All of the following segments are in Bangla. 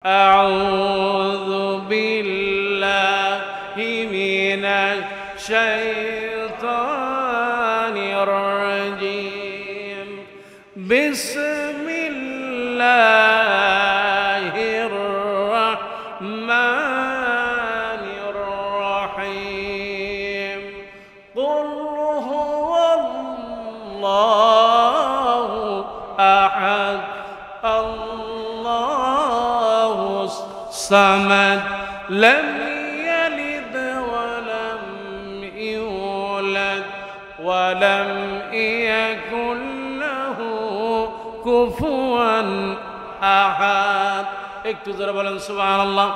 أعوذ بالله من الشيطان الرجيم بسم الله الرحمن الرحيم قل هو الله أحد الصمد لم يلد ولم يولد ولم يكن له كفوا أحد একটু জোরে বলেন সুবহানাল্লাহ।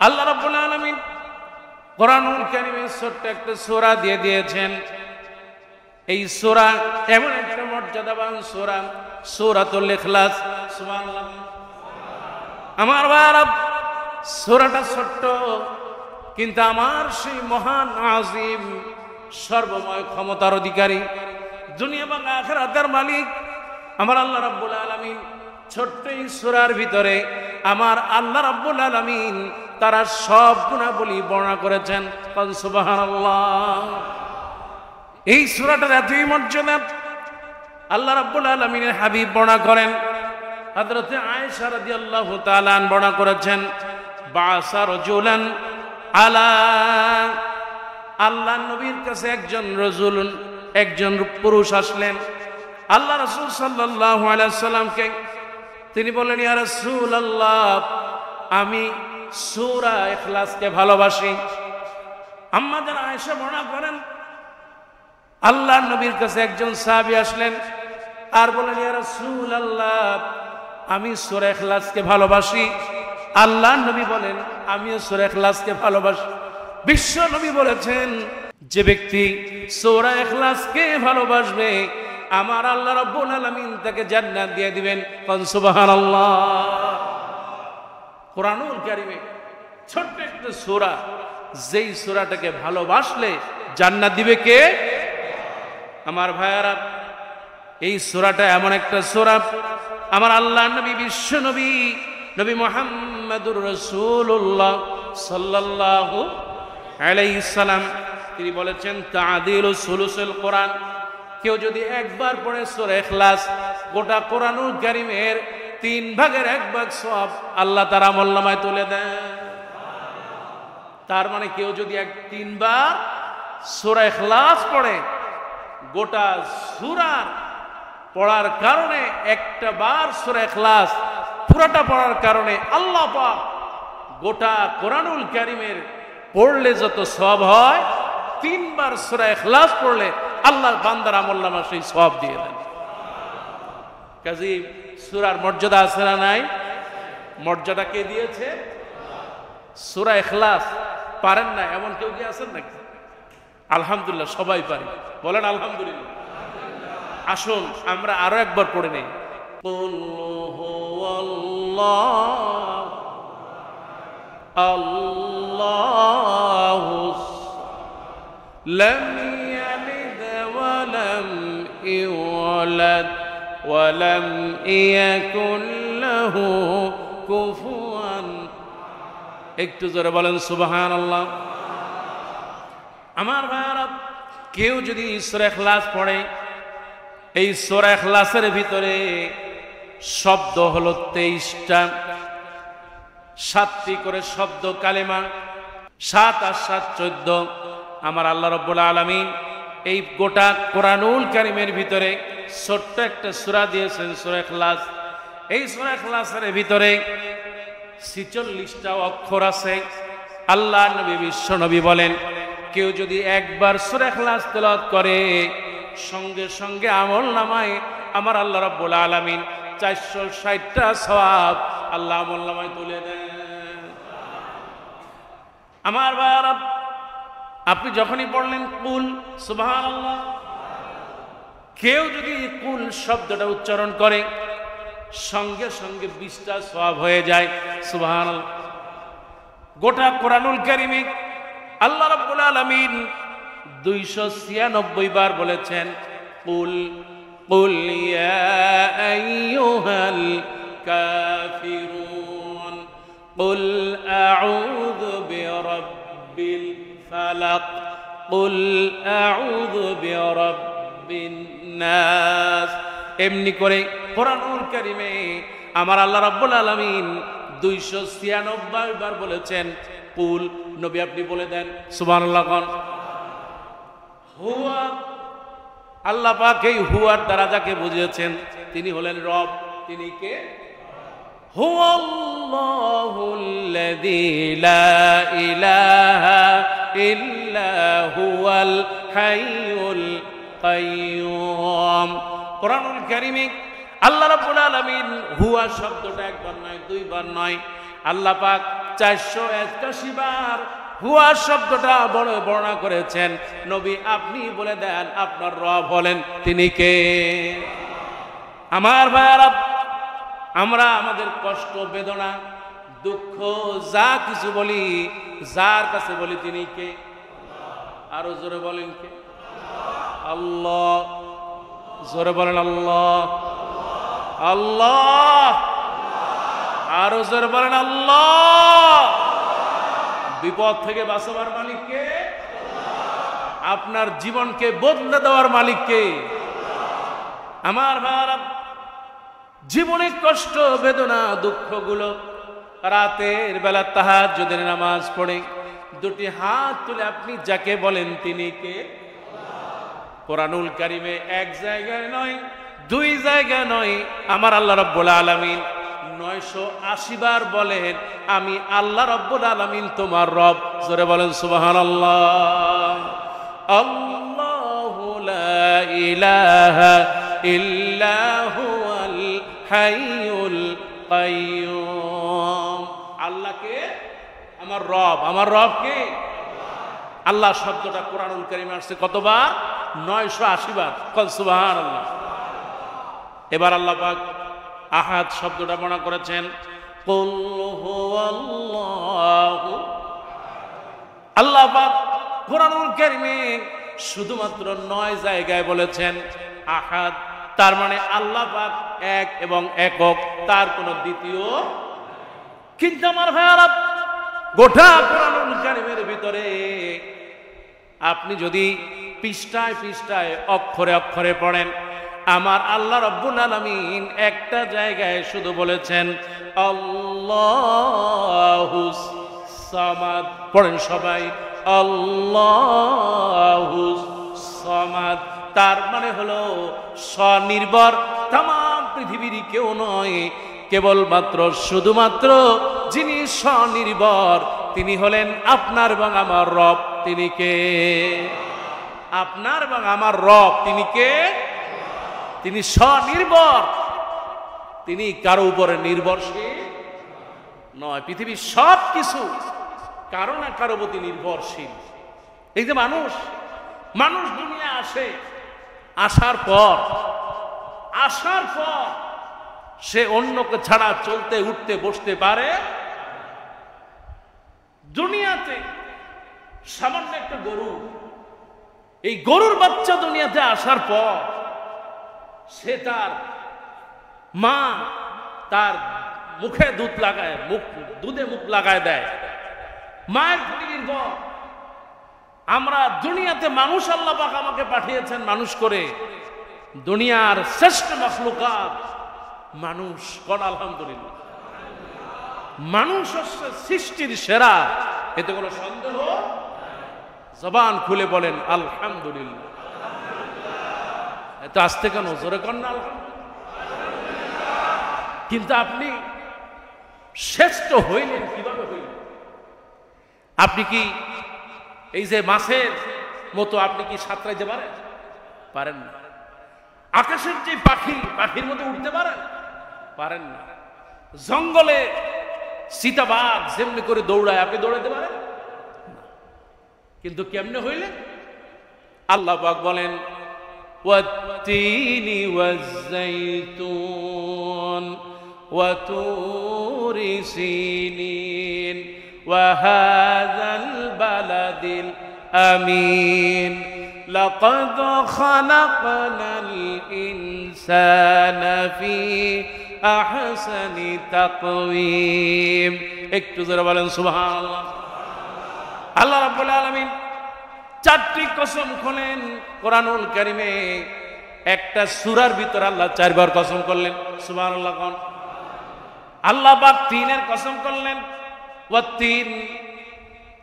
আল্লাহ রাব্বুল আলামিন কোরআনুল কারীমের ছোট্ট একটা সূরা দিয়ে দিয়েছেন। এই সূরা এমন একটা মর্যাদাবান সূরা, সূরাতুল ইখলাস। সুবহানাল্লাহ। আমার ভাইরা, সূরাটা ছোট্ট কিন্তু আমার সেই মহান আজিম সর্বময় ক্ষমতার অধিকারী, দুনিয়া এবং আখিরাতের মালিক আমার আল্লাহ রাব্বুল আলামিন ছোট্ট এই সূরার ভিতরে আমার আল্লাহ রাব্বুল আলামিন তারা সব গুণাবলী বর্ণনা করেছেন। সুবহানাল্লাহ। এই সূরাটার এতই মর্যাদা আল্লাহ রাব্বুল আলামিনের হাবিব বর্ণনা করেন। হযরত আয়েশা রাদিয়াল্লাহু তাআলা বর্ণনা করেছেন, বাসা রাজুলান আলা, আল্লাহ নবীর কাছে একজন পুরুষ আসলেন। আল্লাহ রাসূল সাল্লাল্লাহু আলাইহি ওয়াসাল্লামকে তিনি বললেন, ইয়া রাসূলুল্লাহ, আমি সূরা ইখলাসকে ভালোবাসি। আম্মা জান আয়েশা বর্ণনা করেন, আল্লাহ নবীর কাছে একজন সাহাবী আসলেন আর বললেন, ইয়া রাসূলুল্লাহ, আমি সূরা ইখলাসকে ভালোবাসি। আল্লাহ নবী বলেন, আমিও সূরা ইখলাসকে ভালোবাসি। বিশ্ব নবী বলেছেন, যে ব্যক্তি সূরা ইখলাসকে ভালোবাসবে আমার আল্লাহ রাব্বুল আলামিন তাকে জান্নাত দিয়ে দিবেন। সুবহানাল্লাহ। কোরআনুল কারীমে ছোট্ট একটা সূরা, যেই সূরাটাকে ভালোবাসলে জান্নাত দিবে কে? আমার ভাইয়ারা, এই সূরাটা এমন একটা সূরা আমার আল্লাহ নবী বিশ্ব নবী নবী মুহাম্মদুর রাসূলুল্লাহ সাল্লাল্লাহু আলাইহি সাল্লাম তিনি বলেছেন, তা'দিলু সুলুসুল কোরআন, কেউ যদি একবার পড়ে সূরা ইখলাস গোটা কোরআনুল কারীমের 3 ভাগের 1 ভাগ সওয়াব আল্লাহ তার আমলনামায় তুলে দেন। তার মানে কেউ যদি 3 বার সূরা ইখলাস পড়ে, গোটা সূরার পড়ার কারণে একটা বার সূরা ইখলাস পুরোটা পড়ার কারণে আল্লাহ পাক গোটা কোরআনুল কারীমের পড়লে যত সওয়াব হয়, 3 বার সূরা ইখলাস পড়লে আল্লাহ বান্দার আমলনামা সেই সওয়াব দিয়ে দেন। কাজী সূরার মর্যাদা আছে না নাই? মর্যাদা কে দিয়েছে? সূরা ইখলাস পারেন না এমন কেউ কি আছেন নাকি? আলহামদুলিল্লাহ, সবাই পারি, বলেন আলহামদুলিল্লাহ। আসুন আমরা আরো একবার পড়ে নেই। কুল হুয়াল্লাহু আল্লাহু লাম ইয়ালিদ ওয়া লাম ইউলাদ ওয়া লাম ইয়াকুল লাহু কুফুয়ান। একটু জোরে বলেন সুবহানাল্লাহ। আমার ভাইরা, কেউ যদি সূরা ইখলাস পড়ে, এই সূরা ইখলাসের ভিতরে শব্দ হলো 23টা, 7টি করে শব্দ কালেমা, 7 আর 7 14। আমার আল্লাহ রাব্বুল আলামিন এই গোটা কোরআনুল কারীমের ভিতরে ছোট্ট একটা সূরা দিয়েছেন, সূরা ইখলাস। এই সূরা ইখলাসের ভিতরে 46টা অক্ষর আছে। আল্লাহ নবী বিশ্ব নবী বলেন, কেউ যদি একবার সূরা ইখলাস তেলাওয়াত করে, সঙ্গে সঙ্গে আমলনামায় আমার আল্লাহ রাব্বুল আলামিন 460টা সওয়াব আল্লাহ আমলনামায় তুলে দেন। আমার ভাইরা, আপনি যখনই পড়লেন কুল, সুবহানাল্লাহ, কেউ যদি কুল শব্দটা উচ্চারণ করে সঙ্গে সঙ্গে 20টা সওয়াব হয়ে যায়। সুবহানাল্লাহ। গোটা কোরআনুল কারীমে আল্লাহ রাব্বুল আলামিন 296 বার বলেছেন কুল قل يا أيها الكافرون কুল আউযু বিরাব্বিল ফালাক, কুল আউযু বিরাব্বিন নাস। এমনি করে কোরআনুল কারীমে আমার আল্লাহ রাব্বুল আলামিন 296 বার বলেছেন কুল। নবী আপনি বলে দেন সুবহানাল্লাহ। হুয়া, আল্লাহ পাক এই হুয়ার দ্বারা যাকে বুঝিয়েছেন তিনি হলেন রব। তিনি কে? হুয়াল্লাহুল্লাযী লা ইলাহা ইল্লা হুয়াল হাইয়ুল কাইয়্যুম। কোরআনুল কারীমে আল্লাহ রাব্বুল আলামিন হুয়া শব্দটা একবার নয়, দুইবার নয়, আল্লাহ পাক 481 বার হুয়া শব্দটা বড় বর্ণনা করেছেন। নবী আপনি বলে দেন আপনার রব হলেন তিনি কে? আমার ভাইয়ারা, আমরা আমাদের কষ্ট, বেদনা, দুঃখ যা কিছু বলি, যার কাছে বলি তিনি কে? আরো জোরে বলেন কে? আল্লাহ। জোরে বলেন আল্লাহ। আল্লাহ। আরো জোরে বলেন আল্লাহ। বিপদ থেকে বাঁচাবার মালিক কে? আপনার জীবনকে বদলে দেওয়ার মালিক কে? আমার ভাইরা, জীবনে কষ্ট, বেদনা, দুঃখগুলো রাতের বেলা তাহাজ্জুদের নামাজ পড়ে দুটি হাত তুলে আপনি যাকে বলেন তিনি কে? কোরআনুল কারীমে এক জায়গায় নয়, দুই জায়গায় নয়, আমার আল্লাহ রাব্বুল আলামিন 980 বার বলেন আমি আল্লাহ রাব্বুল আলামিন তোমার রব। জোরে বলেন সুবহানাল্লাহ। আল্লাহু লা ইলাহা ইল্লা হুয়াল হাইয়ুল কাইয়্যুম। আল্লাহকে আমার রব। আমার রব কে? আল্লাহ শব্দটা কোরআনুল কারীমে আসছে কতবার? 980 বার। কল সুবহানাল্লাহ। এবার আল্লাহ পাক আহাদ শব্দটা বর্ণনা করেছেন কুল হুয়াল্লাহু। আল্লাহ পাক কোরআনুল কারীমে শুধুমাত্র 9 জায়গায় বলেছেন আহাদ, তার মানে আল্লাহ পাক এক এবং একক, তার কোনো দ্বিতীয়। কিন্তু আমার ভাইয়ারা, গোটা কোরআনুল কারীমের ভিতরে আপনি যদি পৃষ্ঠায় পৃষ্ঠায় অক্ষরে অক্ষরে পড়েন, আমার আল্লাহ রাব্বুল আলামিন একটা জায়গায় শুধু বলেছেন আল্লাহুস সামাদ। পড়েন সবাই আল্লাহুস সামাদ। তার মানে হলো স্বনির্ভর, তামাম পৃথিবীর কেউ নয়, কেবলমাত্র শুধুমাত্র যিনি স্বনির্ভর তিনি হলেন আপনার এবং আমার রব। তিনি কে? আপনার এবং আমার রব তিনি কে? তিনি স্বনির্ভর, তিনি কারো উপরে নির্ভরশীল নয়। পৃথিবীর সব কিছু কারো না কারো প্রতি নির্ভরশীল। এই যে মানুষ দুনিয়া আসে, আসার পর সে অন্যকে ছাড়া চলতে, উঠতে, বসতে পারে। দুনিয়াতে সামান্য একটা গরু, এই গরুর বাচ্চা দুনিয়াতে আসার পর সে তার মা তার মুখে দুধ লাগায়, দুধে মুখ লাগায় দেয়, মায়ের প্রতি নির্ভর। আমরা দুনিয়াতে মানুষ, আল্লাহ পাক আমাকে পাঠিয়েছেন মানুষ করে, দুনিয়ার শ্রেষ্ঠ মাখলুকাত মানুষ। কোন আলহামদুলিল্লাহ। মানুষ হচ্ছে সৃষ্টির সেরা, এতে কোনো সন্দেহ। জবান খুলে বলেন আলহামদুলিল্লাহ। এত আসতে কেন? জোরে কর না আলহামদুলিল্লাহ। কিন্তু আপনি শ্রেষ্ঠ হইলেন কিভাবে হইলেন? আপনি কি এই যে মাছের মতো আপনি কি সাঁতরাইতে পারেন? পারেন না। আকাশের যে পাখির মতো উঠতে পারেন? পারেন না। জঙ্গলে চিতাবাঘ যেমনি করে দৌড়ায় আপনি দৌড়াইতে পারেন? কিন্তু কেমনে হইলেন? আল্লাহ পাক বলেন ওয়াত-তিনি ওয়াজ-যাইতুন ওয়া তুরি সিনিন ওয়া হাযাল বালাদিল আমিন লাকাদ খালাকনাল ইনসানা ফি আহসানি তাকওয়িম একটু জোরে বলেন সুবহানাল্লাহ। আল্লাহ রাব্বুল আলামিন চারটি কসম খোলেন কোরআনুল কারীমে। একটা সূরার ভিতর আল্লাহ চারবার কসম করলেন, সুবহানাল্লাহ কোন। আল্লাহ পাক তিনের কসম করলেন, ওয়াত্তিন,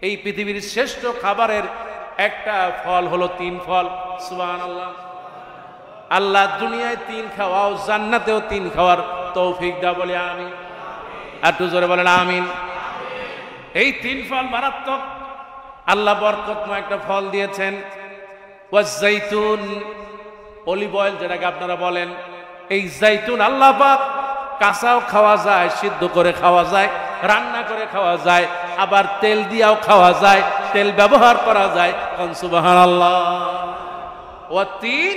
এই পৃথিবীর শ্রেষ্ঠ খাবারের একটা ফল হলো তিন ফল, সুবহানাল্লাহ। আল্লাহ দুনিয়ায় তিন খাওয়াও, জান্নাতেও তিন খাওয়ার তৌফিক দাও, বলি আমিন। আর একটু জোরে বলেন আমিন। এই তিন ফল মারাত্মক, আল্লাহ বরকতময় একটা ফল দিয়েছেন। ওয়াজ-জাইতুন, অলিভ অয়েল যেটাকে আপনারা বলেন, এই জাইতুন আল্লাহ পাক কাঁচাও খাওয়া যায়, সিদ্ধ করে খাওয়া যায়, রান্না করে খাওয়া যায়, আবার তেল দিয়েও খাওয়া যায়, তেল ব্যবহার করা যায়। সুবহানাল্লাহ। ওয়াত্তিন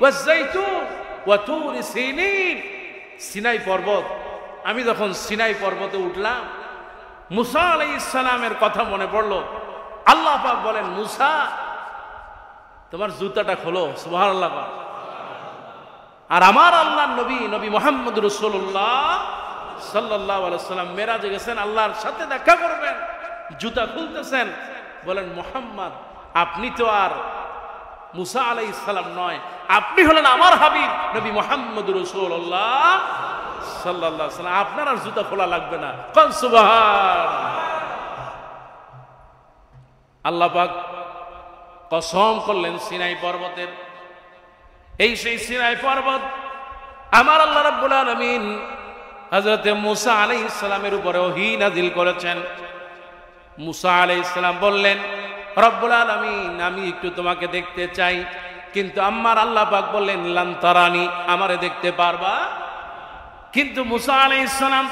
ওয়াজ-জাইতুন ওয়া তুর সিনিন, সিনাই পর্বত। আমি যখন সিনাই পর্বতে উঠলাম, মুসা আলাইহিস সালামের কথা মনে পড়লো। আল্লাহ পাক বলেন, মুসা তোমার জুতাটা খোলো, সুবহানাল্লাহ। আর আমার আল্লাহর নবী, নবী মুহাম্মদ রাসূলুল্লাহ সাল্লাল্লাহু আলাইহি ওয়াসাল্লাম মেরাজে গেছেন, আল্লাহর সাথে দেখা করবেন, জুতা খুলতেছেন, বলেন মুহাম্মদ আপনি তো আর মুসা আলাইহিস সালাম নয়, আপনি হলেন আমার হাবিব নবী মুহাম্মদ রাসূলুল্লাহ সাল্লাল্লাহু আলাইহি ওয়াসাল্লাম, আপনার আর জুতা খোলা লাগবে না। কোন সুবহানাল্লাহ। আল্লাহ পাক কসম করলেন সিনাই পর্বতের। এই সেই সিনাই পর্বত আমার আল্লাহ রাব্বুল আলামিন হযরত মুসা আলাইহিস সালামের উপরে ওহী নাযিল করেছেন। মুসা আলাইহিস সালাম বললেন, রব্বুল আলামিন আমি একটু তোমাকে দেখতে চাই, কিন্তু আমার আল্লাহ পাক বললেন লান তারানি, আমারে দেখতে পারবা। কিন্তু মুসা আলাইহিস সালাম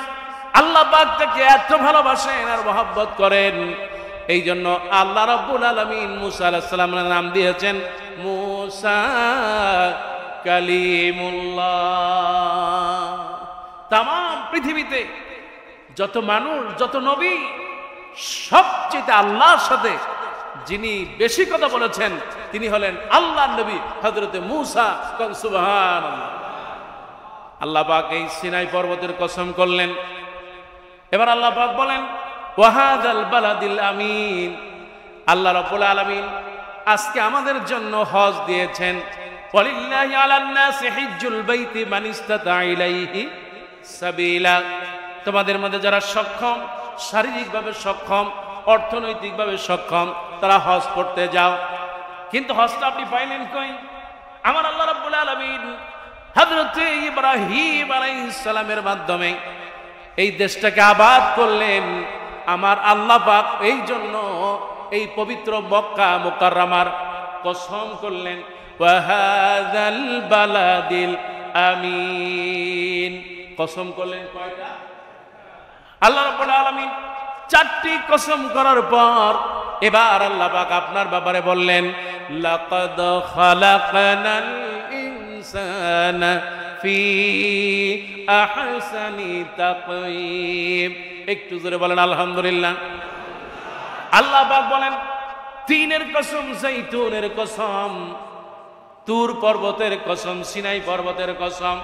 আল্লাহ পাক তাকে এত ভালোবাসেন আর মহব্বত করেন, এই জন্য আল্লাহ রাব্বুল আলামিন মুসা আলাইহিস সালামের নাম দিয়েছেন মুসা কালিমুল্লাহ। তাম পৃথিবীতে যত মানুষ, যত নবী, সবচেয়ে আল্লাহর সাথে যিনি বেশি কথা বলেছেন তিনি হলেন আল্লাহর নবী হযরত মুসা। সুবহানাল্লাহ। আল্লাহ পাক এই সিনাই পর্বতের কসম করলেন। এবার আল্লাহ পাক বলেন, ওয়াহাদাল বালাদিল আমিন, আল্লাহ রাব্বুল আলামিন আজকে আমাদের জন্য হজ দিয়েছেন। ওয়ালিল্লাহি আলান নাসি হিজ্জুল বাইতি মান ইসতাতা ইলাইহি সাবিলা, তোমাদের মধ্যে যারা সক্ষম, শারীরিকভাবে সক্ষম, অর্থনৈতিকভাবে সক্ষম, তারা হজ করতে যাও। কিন্তু হজটা আপনি পাইলেন কই? আমার আল্লাহ রাব্বুল আলামিন হযরত ইব্রাহিম আলাইহিস সালামের মাধ্যমে এই দেশটাকে আবাদ করলেন। আমার আল্লাহ পাক এই জন্য এই পবিত্র মক্কা মুকাররমার কসম করলেন, ওয়াহাযাল বালাদিল আমিন। কসম করলেন কয়টা? আল্লাহ রাব্বুল আলামিন চারটি কসম করার পর এবার আল্লাহ পাক আপনার ব্যাপারে বললেন, লাকাদ খালাকনাল ইনসানা ফি আহসানি তাকওয়িম। একটু জোরে বলেন আলহামদুলিল্লাহ। আল্লাহ পাক বলেন, তিনের কসম, জাইতুনের কসম, তুর পর্বতের কসম, সিনাই পর্বতের কসম,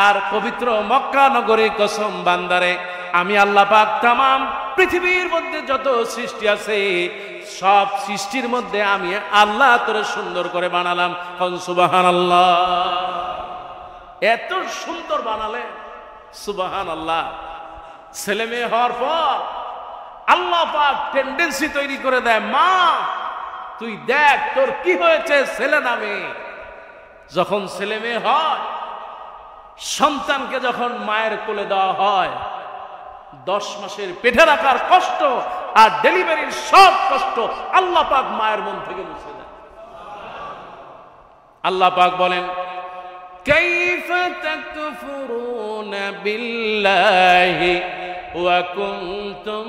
আর পবিত্র মক্কা নগরীর কসম। বান্দারে আমি আল্লাহ পাক তামাম পৃথিবীর মধ্যে যত সৃষ্টি আছে সব সৃষ্টির মধ্যে আমি আল্লাহ তোরে সুন্দর করে বানালাম। সুবহানাল্লাহ। এত সুন্দর বানালে, সুবহানাল্লাহ। ছেলে মেয়ে হওয়ার পর আল্লাহ পাক টেন্ডেন্সি তৈরি করে দেয়, মা তুই দেখ তোর কি হয়েছে ছেলে নামে। যখন ছেলে মেয়ে হয়, সন্তানকে যখন মায়ের কোলে দেওয়া হয়, 10 মাসের পেটে রাখার কষ্ট আর ডেলিভারির সব কষ্ট আল্লাহ পাক মায়ের মন থেকে মুছে দেন। আল্লাহ পাক বলেন, কাইফা তাকফুরুনা বিল্লাহি ওয়া কুনতুম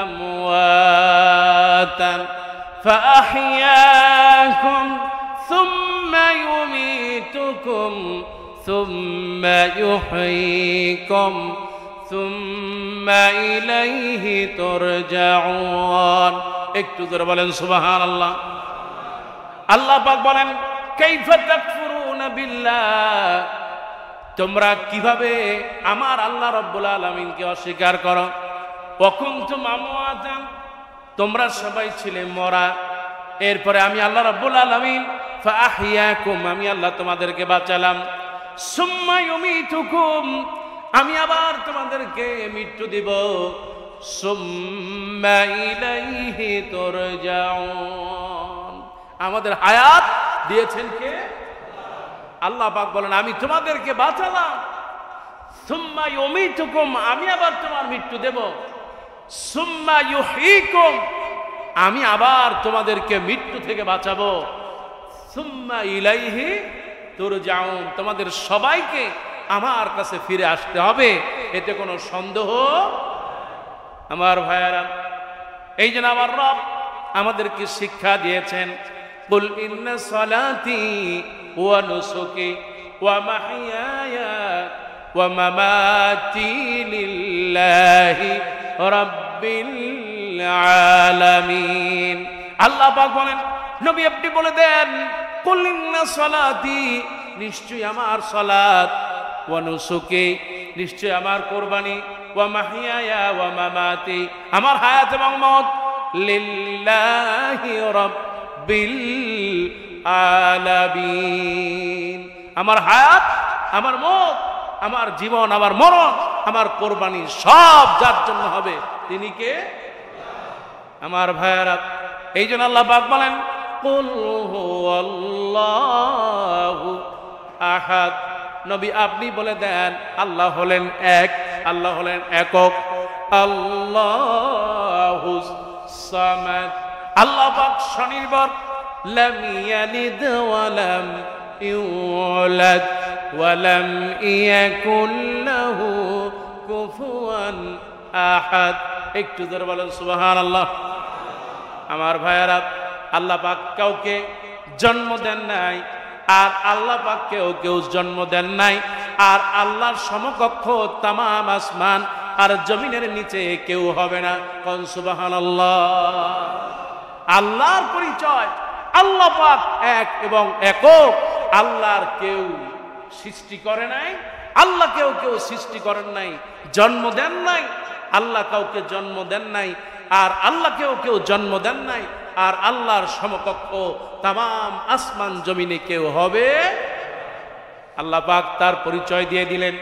আমওয়াতান ফাআহইয়াকুম সুম্মা ইউমীতুকুম সুম্মা ইউহয়িকুম সুম্মা ইলাইহি তুরজাউন। একটু জোরে বলেন সুবহানাল্লাহ। আল্লাহ পাক বলেন, কাইফা তাকফুরুনা বিল্লাহ, তোমরা কিভাবে আমার আল্লাহ রাব্বুল আলামিনকে অস্বীকার করো। ওয়া কুনতুম আমওয়াতান, তোমরা সবাই ছিলে মরা। এরপরে আমি আল্লাহ রাব্বুল আলামিন ফাআহইয়াকুম, আমি আল্লাহ তোমাদেরকে বাঁচালাম। সুম্মা ইউমিতুকুম, আমি আবার তোমাদেরকে মৃত্যু দিব। সুম্মা ইলাইহি তুরজাউন, আমাদের হায়াত দিয়েছেন কে? আল্লাহ পাক বলেন আমি তোমাদেরকে বাঁচালাম। সুম্মা ইউমিতুকুম, আমি আবার তোমার মৃত্যু দেব। সুম্মা ইউহয়িকুম, আমি আবার তোমাদেরকে মৃত্যু থেকে বাঁচাবো। সুম্মা ইলাইহি তুরজাউন, তোমাদের সবাইকে আমার কাছে ফিরে আসতে হবে, এতে কোনো সন্দেহ। আমার ভাইয়ারা, এই জন্য আমার রব আমাদেরকে শিক্ষা দিয়েছেন, কুল ইন্না সালাতি ওয়া নুসুকি ওয়া মাহইয়ায়া ওয়া মামাতি লিল্লাহি রাব্বিল আলামিন। আল্লাহ পাক বলেন নবী আপনি বলে দেন, কুল ইন্না সালাতি, নিশ্চয়ই আমার সালাত, ওয়া নুসুকি, নিশ্চয় আমার কোরবানি, ওয়া মাহইয়ায়া ওয়া মামাতি, আমার হায়াত এবং মত, লিল্লাহি রাব্বিল আলামিন, আমার হায়াত, আমার মত, আমার জীবন, আমার মরণ, আমার কোরবানি সব যার জন্য হবে, তিনি কে? আমার ভাইয়ারা, এই জন্য আল্লাহ পাক বলেন কুল হুয়াল্লাহু আহাদ, নবী আপনি বলে দেন আল্লাহ হলেন এক, আল্লাহ হলেন একক। আল্লাহুস সামাদ, আল্লাহ পাক স্বনির্ভর। লাম ইয়ালিদ ওয়া লাম ইউলাদ ওয়া লাম ইয়াকুল লাহু কুফুয়ান আহাদ। একটু জোরে বলেন সুবহানাল্লাহ। আমার ভাইয়ারা, আল্লাহ পাক কাউকে জন্ম দেন নাই, আর আল্লাহ পাক কেউ জন্ম দেন নাই, আর আল্লাহর সমকক্ষ তামাম আসমান আর জমিনের নিচে কেউ হবে না। কোন সুবহানাল্লাহ। আল্লাহর পরিচয়, আল্লাহ পাক এক এবং একক। আল্লাহর কেউ সৃষ্টি করে নাই, আল্লাহ কেউ সৃষ্টি করেন নাই, জন্ম দেন নাই, আল্লাহ কাউকে জন্ম দেন নাই, আর আল্লাহ কেউ জন্ম দেন নাই, আর আল্লাহর সমকক্ষ তামাম আসমান জমিনে কেউ হবে। আল্লাহ পাক তার পরিচয় দিয়ে দিলেন।